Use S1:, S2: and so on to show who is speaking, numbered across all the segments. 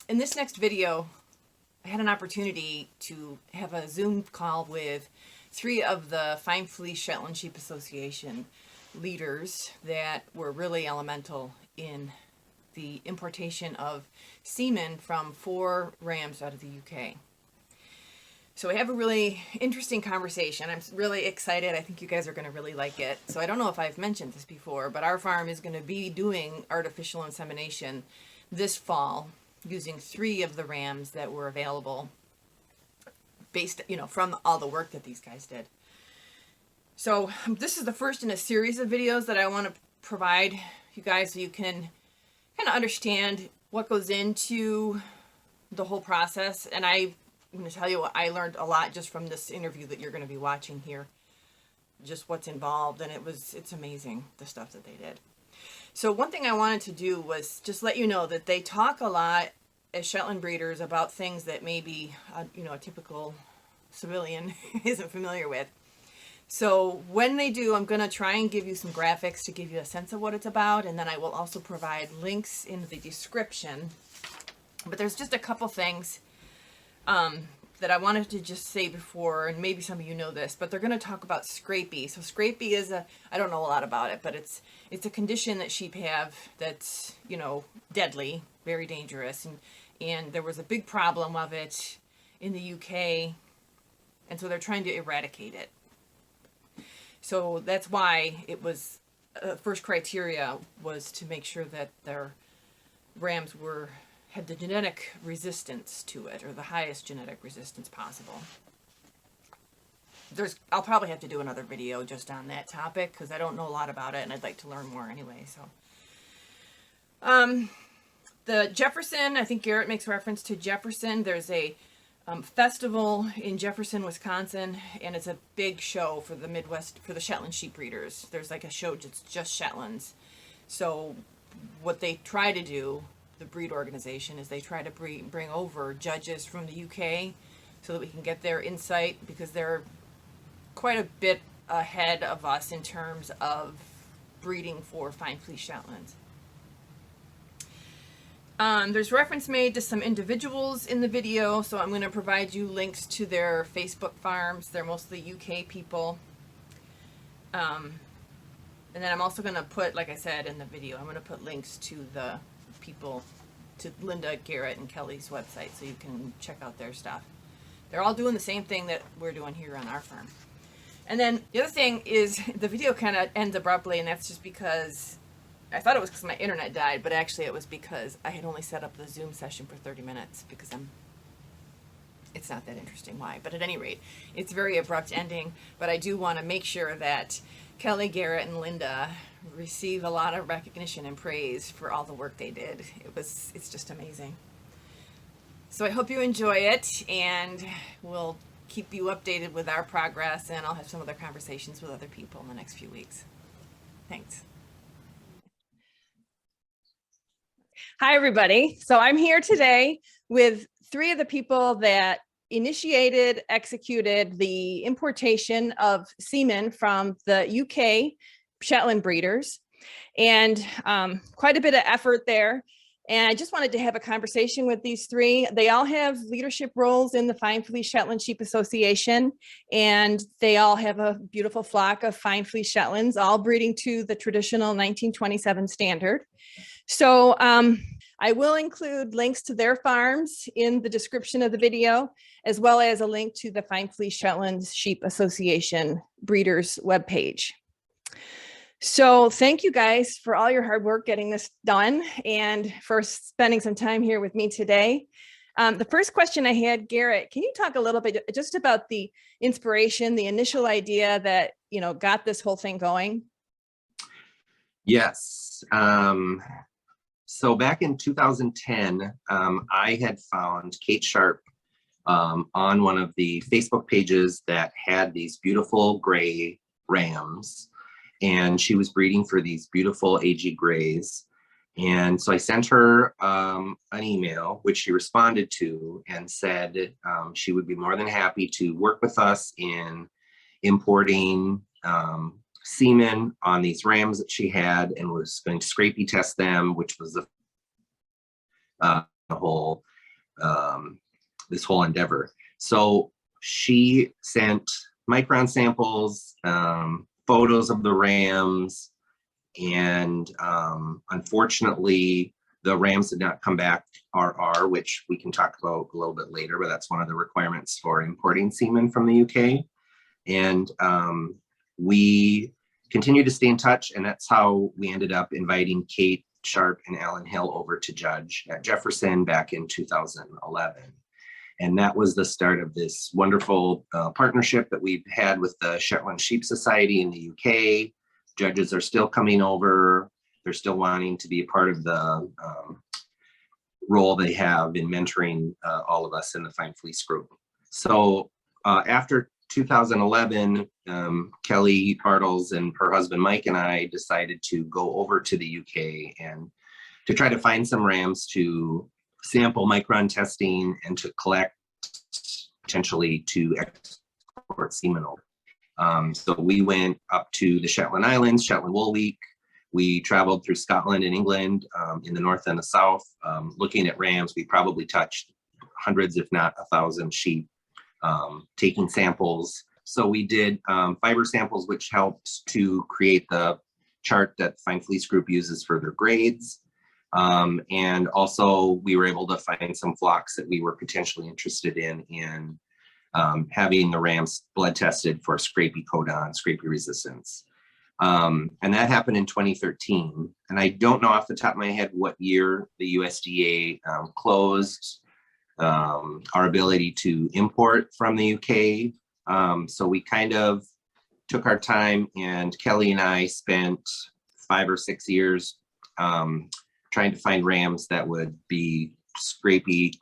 S1: In this next video, I had an opportunity to have a Zoom call with 3 of the Fine Fleece Shetland Sheep Association leaders that were really elemental in the importation of semen from 4 rams out of the UK. So we have a really interesting conversation. I'm really excited. I think you guys are going to really like it. So I don't know if I've mentioned this before, but our farm is going to be doing artificial insemination this fall using 3 of the rams that were available based, from all the work that these guys did. So this is the first in a series of videos that I want to provide you guys so you can kind of understand what goes into the whole process. And I'm going to tell you what I learned a lot just from this interview that you're going to be watching here, just what's involved. And it's amazing, the stuff that they did. So one thing I wanted to do was just let you know that they talk a lot as Shetland breeders about things that maybe, a typical civilian isn't familiar with. So when they do, I'm going to try and give you some graphics to give you a sense of what it's about. And then I will also provide links in the description. But there's just a couple things that I wanted to just say before, and maybe some of you know this, but they're going to talk about scrapie. So scrapie is I don't know a lot about it, but it's a condition that sheep have that's, deadly, very dangerous. And there was a big problem of it in the UK. And so they're trying to eradicate it. So that's why it was, first criteria was to make sure that their rams had the genetic resistance to it, or the highest genetic resistance possible. I'll probably have to do another video just on that topic because I don't know a lot about it and I'd like to learn more anyway. So, the Jefferson, I think Garrett makes reference to Jefferson. There's a festival in Jefferson, Wisconsin, and it's a big show for the Midwest, for the Shetland sheep breeders. There's like a show just Shetlands. So what they try to do, the breed organization, is they try to bring over judges from the UK so that we can get their insight, because they're quite a bit ahead of us in terms of breeding for fine fleece Shetlands. There's reference made to some individuals in the video, so I'm going to provide you links to their Facebook farms. They're mostly UK people. And then I'm also going to put, like I said in the video, I'm going to put links to the people, to Lynda, Garrett, and Kelly's website, so you can check out their stuff. They're all doing the same thing that we're doing here on our farm. And then the other thing is the video kind of ends abruptly, and that's just because I thought it was because my internet died, but actually it was because I had only set up the Zoom session for 30 minutes because it's not that interesting why. But at any rate, it's a very abrupt ending, but I do want to make sure that Kelly, Garrett, and Lynda receive a lot of recognition and praise for all the work they did. It's just amazing. So I hope you enjoy it, and we'll keep you updated with our progress, and I'll have some other conversations with other people in the next few weeks. Thanks. Hi, everybody. So I'm here today with 3 of the people that initiated, executed the importation of semen from the UK Shetland breeders, and quite a bit of effort there. And I just wanted to have a conversation with these 3. They all have leadership roles in the Fine Fleece Shetland Sheep Association, and they all have a beautiful flock of Fine Fleece Shetlands, all breeding to the traditional 1927 standard. So I will include links to their farms in the description of the video, as well as a link to the Fine Fleece Shetland Sheep Association breeders webpage. So thank you guys for all your hard work getting this done and for spending some time here with me today. The first question I had, Garrett, can you talk a little bit just about the inspiration, the initial idea that, got this whole thing going?
S2: Yes. So back in 2010, I had found Kate Sharp on one of the Facebook pages that had these beautiful gray rams, and she was breeding for these beautiful AG grays. And so I sent her an email, which she responded to and said she would be more than happy to work with us in importing semen on these rams that she had, and was going to scrapie test them, which was the whole this whole endeavor. So she sent micron samples, photos of the rams, and unfortunately, the rams did not come back RR, which we can talk about a little bit later, but that's one of the requirements for importing semen from the UK. And we continue to stay in touch, and that's how we ended up inviting Kate Sharp and Alan Hill over to judge at Jefferson back in 2011. And that was the start of this wonderful partnership that we've had with the Shetland Sheep Society in the UK. Judges are still coming over. They're still wanting to be a part of the role they have in mentoring all of us in the Fine Fleece group. So after 2011, Kelly Bartles and her husband Mike and I decided to go over to the UK and to try to find some rams to sample micron testing and to collect, potentially to export semen over. So we went up to the Shetland Islands, Shetland Wool Week. We traveled through Scotland and England, in the north and the south, looking at rams. We probably touched hundreds, if not 1,000 sheep, taking samples. So we did fiber samples, which helped to create the chart that Fine Fleece Group uses for their grades. And also we were able to find some flocks that we were potentially interested in having the rams blood tested for scrapie codon, scrapie resistance. And that happened in 2013. And I don't know off the top of my head what year the USDA closed our ability to import from the UK. So we kind of took our time, and Kelly and I spent 5 or 6 years trying to find rams that would be scrapie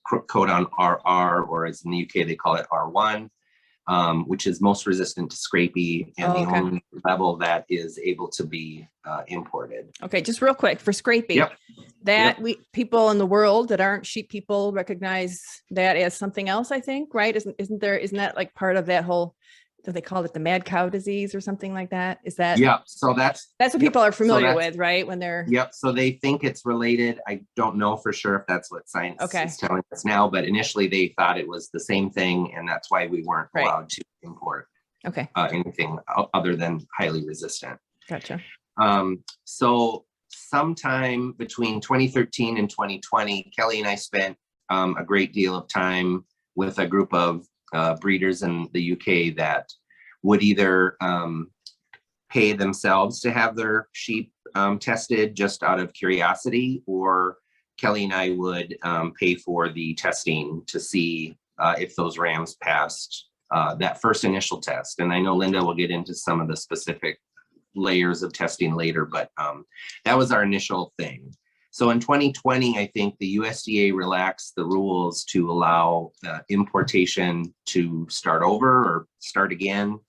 S2: codon RR, or as in the UK they call it R1, which is most resistant to scrapie and the only level that is able to be imported. Okay,
S1: just real quick for scrapie, people in the world that aren't sheep people recognize that as something else, I think, right? Isn't that like part of that whole, do they call it the mad cow disease or something like that? Is that?
S2: Yeah, so that's
S1: what people are familiar with, right? When they're.
S2: Yep, so they think it's related. I don't know for sure if that's what science is telling us now, but initially they thought it was the same thing, and that's why we weren't allowed to import anything other than highly resistant.
S1: Gotcha.
S2: So sometime between 2013 and 2020, Kelly and I spent a great deal of time with a group of breeders in the UK that would either pay themselves to have their sheep tested just out of curiosity, or Kelly and I would pay for the testing to see if those rams passed that first initial test. And I know Lynda will get into some of the specific layers of testing later, but that was our initial thing. So in 2020, I think the USDA relaxed the rules to allow importation to start over or start again.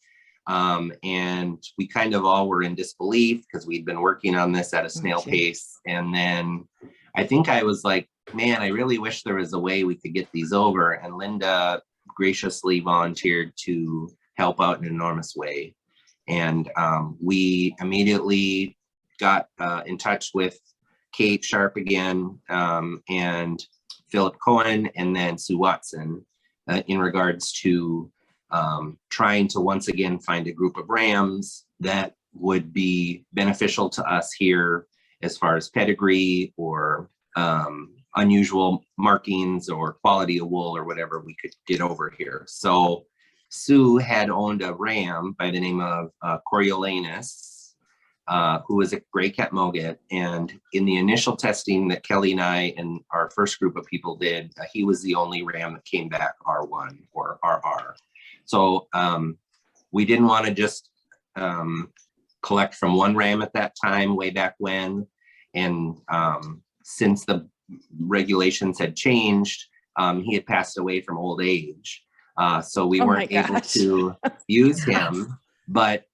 S2: And we kind of all were in disbelief because we'd been working on this at a snail pace. And then I think I was like, man, I really wish there was a way we could get these over. And Lynda graciously volunteered to help out in an enormous way. And we immediately got in touch with Kate Sharp again, and Philip Cohen, and then Sue Watson in regards to trying to once again find a group of rams that would be beneficial to us here as far as pedigree or unusual markings or quality of wool or whatever we could get over here. So Sue had owned a ram by the name of Coriolanus, who was a gray cat Moget. And in the initial testing that Kelly and I and our first group of people did, he was the only ram that came back R1 or RR. So we didn't want to just collect from one ram at that time, way back when. And since the regulations had changed, he had passed away from old age. So we weren't able to use him, but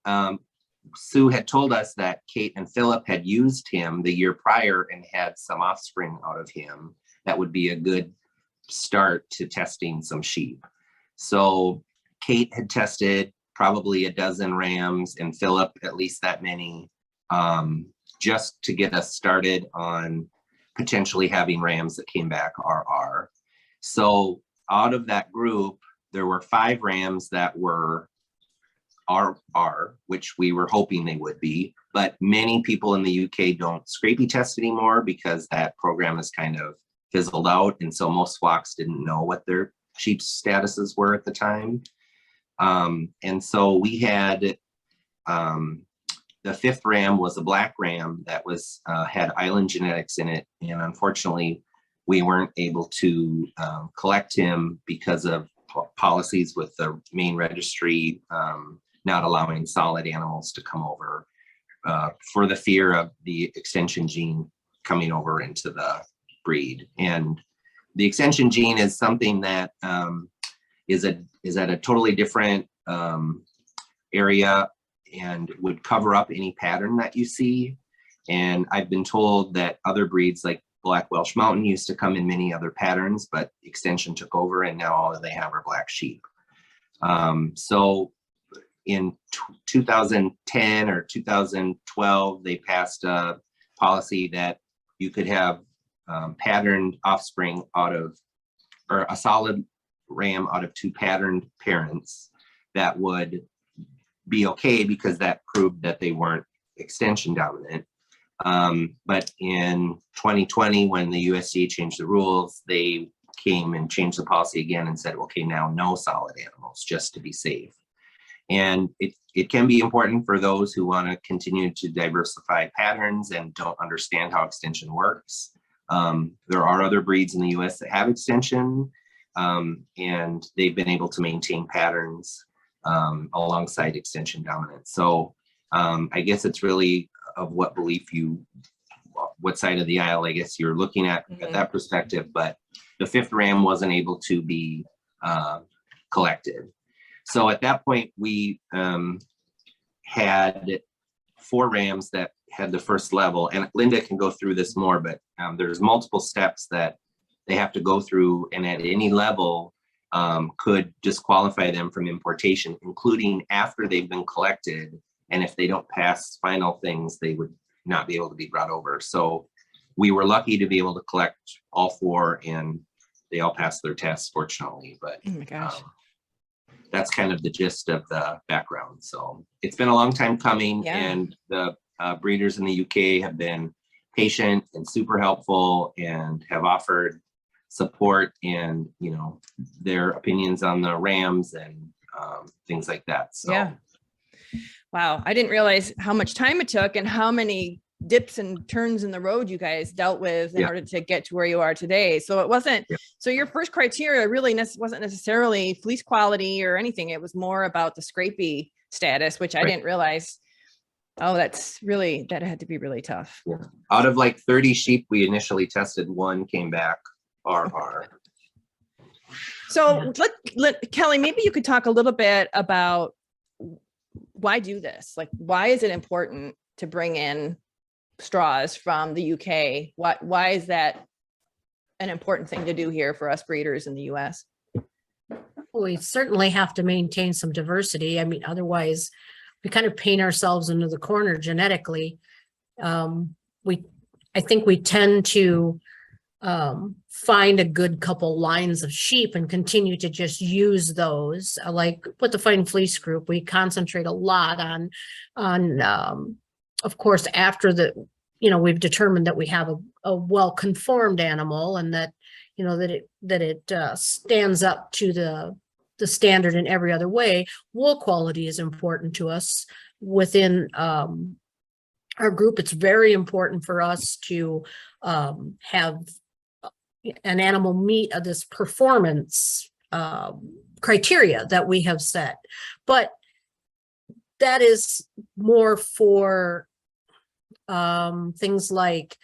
S2: Sue had told us that Kate and Philip had used him the year prior and had some offspring out of him. That would be a good start to testing some sheep. So Kate had tested probably a dozen rams and Philip at least that many, just to get us started on potentially having rams that came back RR. So out of that group, there were 5 rams that were RR, which we were hoping they would be, but many people in the UK don't scrapie test anymore because that program is kind of fizzled out. And so most flocks didn't know what their sheep statuses were at the time. And so we had, the 5th ram was a black ram that was, had island genetics in it. And unfortunately, we weren't able to collect him because of policies with the main registry, not allowing solid animals to come over, for the fear of the extension gene coming over into the breed. And the extension gene is something that is at a totally different area and would cover up any pattern that you see. And I've been told that other breeds like Black Welsh Mountain used to come in many other patterns, but extension took over and now all they have are black sheep. So in 2010 or 2012, they passed a policy that you could have patterned offspring out of, or a solid ram out of 2 patterned parents that would be okay because that proved that they weren't extension dominant. But in 2020, when the USDA changed the rules, they came and changed the policy again and said, okay, now no solid animals, just to be safe. And it can be important for those who want to continue to diversify patterns and don't understand how extension works. There are other breeds in the US that have extension, and they've been able to maintain patterns alongside extension dominance. So I guess it's really of what belief what side of the aisle, I guess you're looking at that perspective, but the 5th ram wasn't able to be collected. So at that point, we had 4 rams that had the first level, and Lynda can go through this more, but there's multiple steps that they have to go through, and at any level could disqualify them from importation, including after they've been collected. And if they don't pass final things, they would not be able to be brought over. So we were lucky to be able to collect all 4, and they all passed their tests, fortunately. But
S1: Oh my gosh.
S2: that's kind of the gist of the background. So it's been a long time coming, and the breeders in the UK have been patient and super helpful and have offered support and, you know, their opinions on the rams and things like that. So
S1: yeah. Wow. I didn't realize how much time it took and how many dips and turns in the road you guys dealt with in order to get to where you are today. So it wasn't, so your first criteria really wasn't necessarily fleece quality or anything. It was more about the scrapie status, which I didn't realize. Oh, that had to be really tough.
S2: Yeah. Out of like 30 sheep we initially tested, 1 came back RR.
S1: So Kelly, maybe you could talk a little bit about why do this? Like, why is it important to bring in straws from the UK? Why is that an important thing to do here for us breeders in the US?
S3: We certainly have to maintain some diversity. I mean, otherwise we kind of paint ourselves into the corner genetically. I think we tend to find a good couple lines of sheep and continue to just use those. Like with the Fine Fleece group, we concentrate a lot on of course, after we've determined that we have a well-conformed animal and that, that it stands up to the standard in every other way. Wool quality is important to us within our group. It's very important for us to have an animal meet this performance criteria that we have set. But that is more for things like,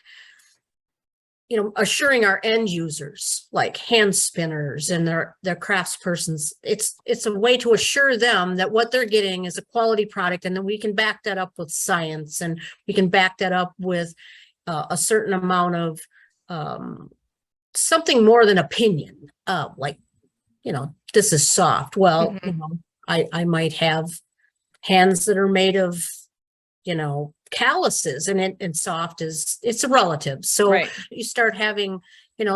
S3: assuring our end users, like hand spinners and their craftspersons. It's a way to assure them that what they're getting is a quality product, and then we can back that up with science, and we can back that up with a certain amount of something more than opinion. Like, this is soft. Well, I might have hands that are made of, calluses, and soft it's a relative. So you start having,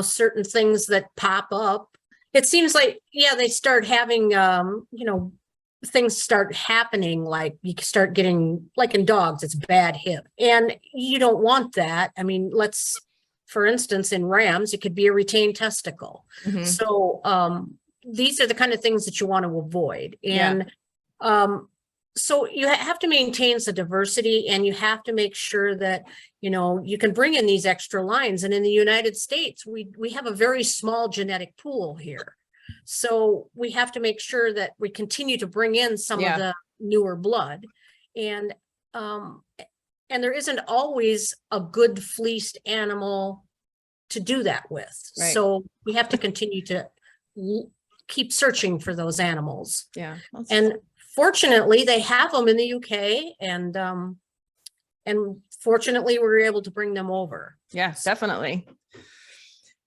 S3: certain things that pop up it seems like, yeah, they start having, things start happening, like you start getting, like in dogs, it's bad hip. And you don't want that. I mean, for instance, in rams, it could be a retained testicle.
S1: Mhm.
S3: So these are the kind of things that you want to avoid.
S1: Yeah.
S3: And so you have to maintain the diversity, and you have to make sure that, you can bring in these extra lines. And in the United States, we have a very small genetic pool here. So we have to make sure that we continue to bring in some of the newer blood. And there isn't always a good fleeced animal to do that with.
S1: Right.
S3: So we have to continue to keep searching for those animals.
S1: Yeah.
S3: And fortunately, they have them in the UK, and fortunately, we were able to bring them over.
S1: Yeah, definitely.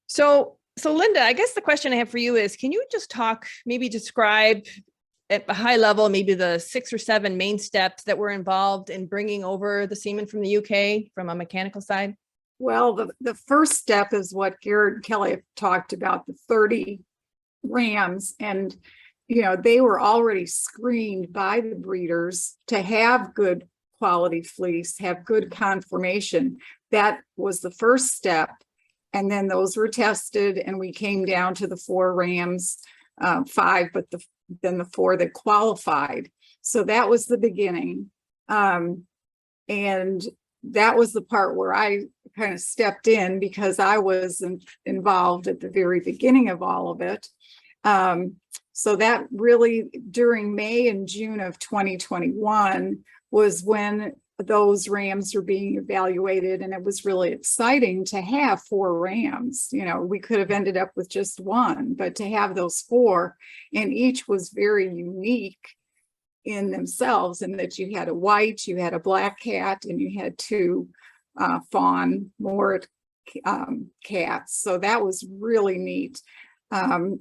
S1: So Lynda, I guess the question I have for you is, can you just describe at a high level, maybe the 6 or 7 main steps that were involved in bringing over the semen from the UK from a mechanical side?
S4: Well, the first step is what Garrett and Kelly have talked about, the 30 rams. And, they were already screened by the breeders to have good quality fleece, have good conformation. That was the first step. And then those were tested, and we came down to the 4 rams, 5, but then the 4 that qualified. So that was the beginning. And that was the part where I kind of stepped in, because I was involved at the very beginning of all of it. So that really, during May and June of 2021 was when those rams were being evaluated, and it was really exciting to have 4 rams. We could have ended up with just 1, but to have those 4, and each was very unique in themselves, in that you had a white, you had a black cat, and you had 2 fawn mort cats. So that was really neat.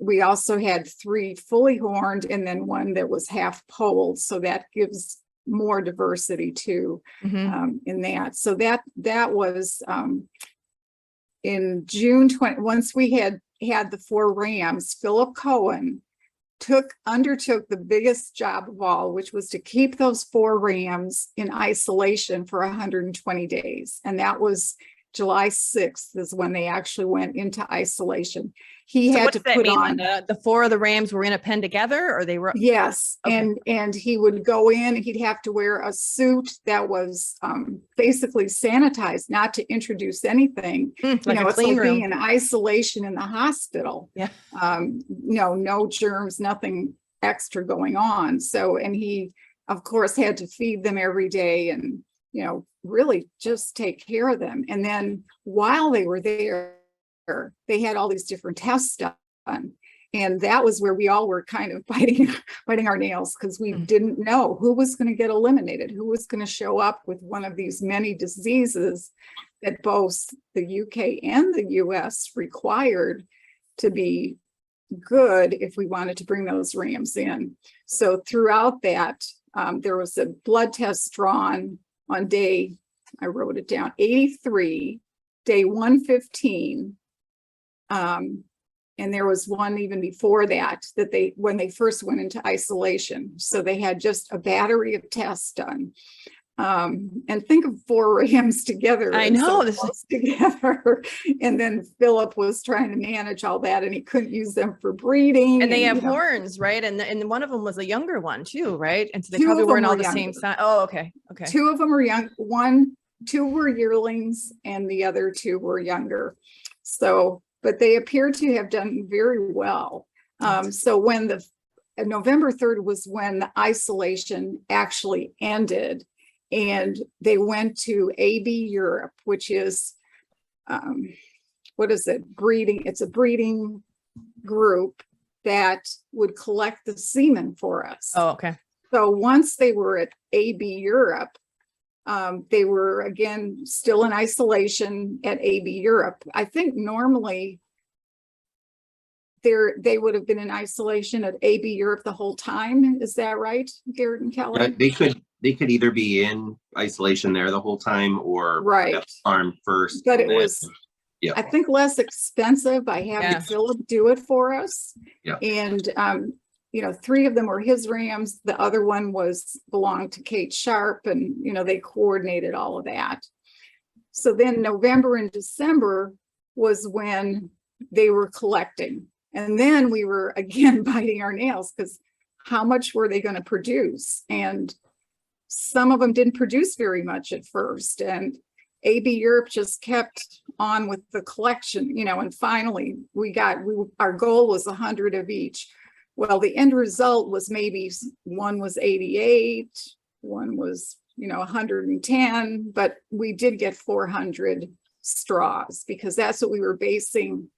S4: We also had 3 fully horned, and then 1 that was half polled. So that gives more diversity too, in that. So that was in June 20. Once we had the 4 rams, Philip Cohen undertook the biggest job of all, which was to keep those 4 rams in isolation for 120 days. And that was July 6th is when they actually went into isolation. He had to put on
S1: the 4 of the rams were in a pen together, or they were?
S4: Yes.
S1: Okay.
S4: And he would go in, he'd have to wear a suit that was basically sanitized, not to introduce anything.
S1: Like
S4: it's like
S1: room.
S4: being in isolation in the hospital.
S1: Yeah.
S4: No germs, nothing extra going on. So, and he of course had to feed them every day, and really just take care of them. And then while they were there, they had all these different tests done. And that was where we all were kind of biting our nails, because we didn't know who was going to get eliminated, who was going to show up with one of these many diseases that both the UK and the US required to be good if we wanted to bring those rams in. So throughout that, there was a blood test drawn on day, I wrote it down, 83, day 115. And there was one even before that when they first went into isolation. So they had just a battery of tests done. And think of 4 rams together.
S1: I know
S4: this together. And then Philip was trying to manage all that, and he couldn't use them for breeding.
S1: And they have horns, right? And one of them was a younger one too, right? And so they
S4: 2
S1: probably
S4: of them
S1: weren't all
S4: were
S1: the same size. Oh, okay.
S4: 2 of them were young. 2 were yearlings, and the other 2 were younger. So, but they appeared to have done very well. So when November 3rd was when the isolation actually ended, and they went to AB Europe, which is, breeding. It's a breeding group that would collect the semen for us.
S1: Oh, okay.
S4: So once they were at AB Europe, they were again still in isolation at AB Europe. I think normally they would have been in isolation at AB Europe the whole time. Is that right, Garrett and Kelly?
S2: They could either be in isolation there the whole time, or
S4: right
S2: farm first.
S4: But it was
S2: Yeah.
S4: I think less expensive by having
S1: Yeah.
S4: Philip do it for us.
S2: Yeah.
S4: And, you know, 3 of them were his rams. The other one belonged to Kate Sharp, and, you know, they coordinated all of that. So then November and December was when they were collecting. And then we were again biting our nails, because how much were they going to produce? And some of them didn't produce very much at first. And AB Europe just kept on with the collection, you know, and finally our goal was 100 of each. Well, the end result was maybe one was 88, one was, you know, 110, but we did get 400 straws, because that's what we were basing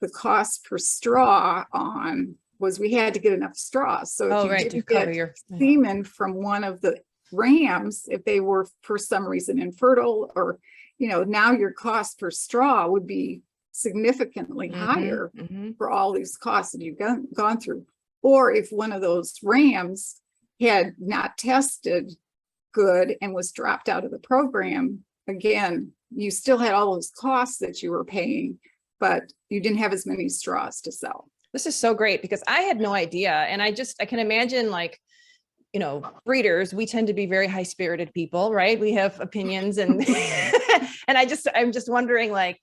S4: the cost per straw on, was we had to get enough straws. So if you
S1: To
S4: didn't
S1: cover
S4: get
S1: your.
S4: semen from one of the rams, if they were for some reason infertile, or, you know, now your cost per straw would be significantly higher for all these costs that you've gone through. Or if one of those rams had not tested good and was dropped out of the program, again, you still had all those costs that you were paying, but you didn't have as many straws to sell.
S5: This is so great, because I had no idea. And I can imagine, like, you know, breeders, we tend to be very high spirited people, right? We have opinions and, and I'm just wondering, like,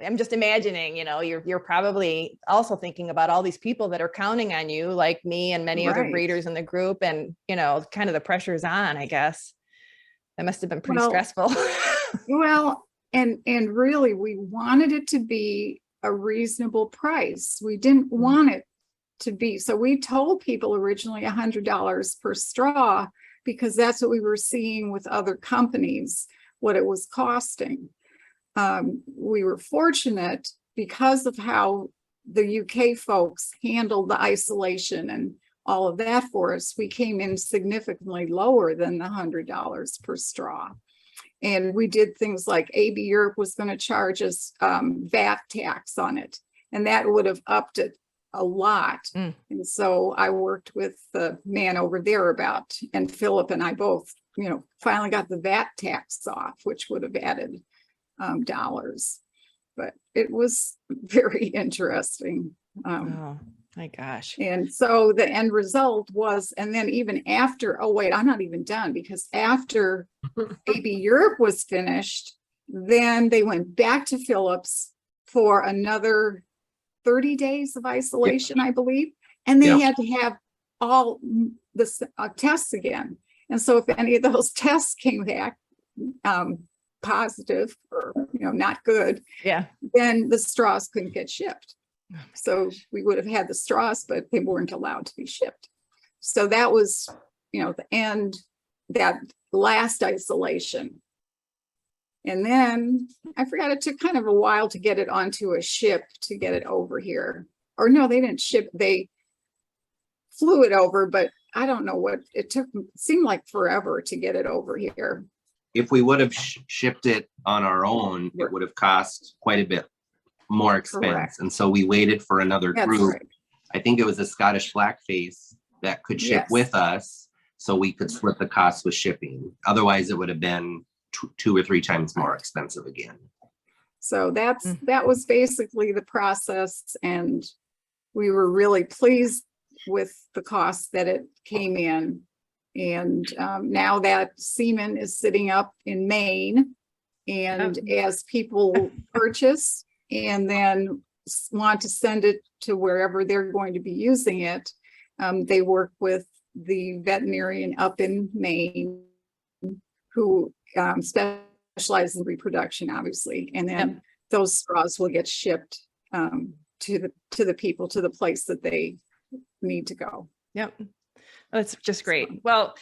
S5: I'm just imagining, you know, you're probably also thinking about all these people that are counting on you, like me and many other
S4: Right.
S5: breeders in the group, and, you know, kind of the pressure's on, I guess. That must have been pretty
S4: Well,
S5: stressful.
S4: Well, and really, we wanted it to be a reasonable price. We didn't want it to be, so we told people originally $100 per straw, because that's what we were seeing with other companies, what it was costing. We were fortunate because of how the UK folks handled the isolation and all of that for us. We came in significantly lower than the $100 per straw. And we did things like AB Europe was going to charge us VAT tax on it, and that would have upped it a lot. And so I worked with the man over there and Philip and I both, you know, finally got the VAT tax off, which would have added dollars. But it was very interesting.
S5: Oh my gosh.
S4: And so the end result was, and then even after, oh wait, I'm not even done, because after AB Europe was finished, then they went back to Phillips for another 30 days of isolation, I believe. And they had to have all the tests again. And so if any of those tests came back positive, or, you know, not good, then the straws couldn't get shipped. So we would have had the straws, but they weren't allowed to be shipped. So that was, you know, the end, that last isolation. And then I forgot, it took kind of a while to get it onto a ship to get it over here. Or no, they didn't ship, they flew it over, but I don't know what it took. It seemed like forever to get it over here.
S2: If we would have shipped it on our own, it would have cost quite a bit more expense.
S4: Correct.
S2: And so we waited for another
S4: That's
S2: group.
S4: right.
S2: I think it was a Scottish blackface that could ship
S4: Yes.
S2: with us, so we could split the cost with shipping. Otherwise, it would have been 2 or 3 times more expensive again.
S4: So that was basically the process, and we were really pleased with the cost that it came in. And now that semen is sitting up in Maine, and as people purchase and then want to send it to wherever they're going to be using it, they work with the veterinarian up in Maine who specializes in reproduction, obviously. And then those straws will get shipped to the people, to the place that they need to go.
S5: Yep. That's just great. Well,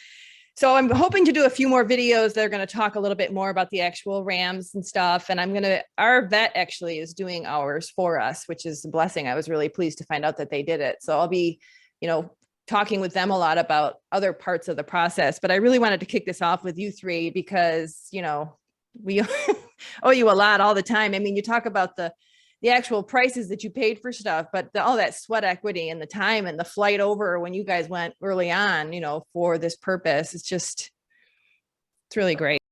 S5: so I'm hoping to do a few more videos that are going to talk a little bit more about the actual rams and stuff. And our vet actually is doing ours for us, which is a blessing. I was really pleased to find out that they did it. So I'll be, you know, talking with them a lot about other parts of the process, but I really wanted to kick this off with you 3 because, you know, we owe you a lot all the time. I mean, you talk about the actual prices that you paid for stuff, but all that sweat equity and the time and the flight over when you guys went early on, you know, for this purpose, it's really great.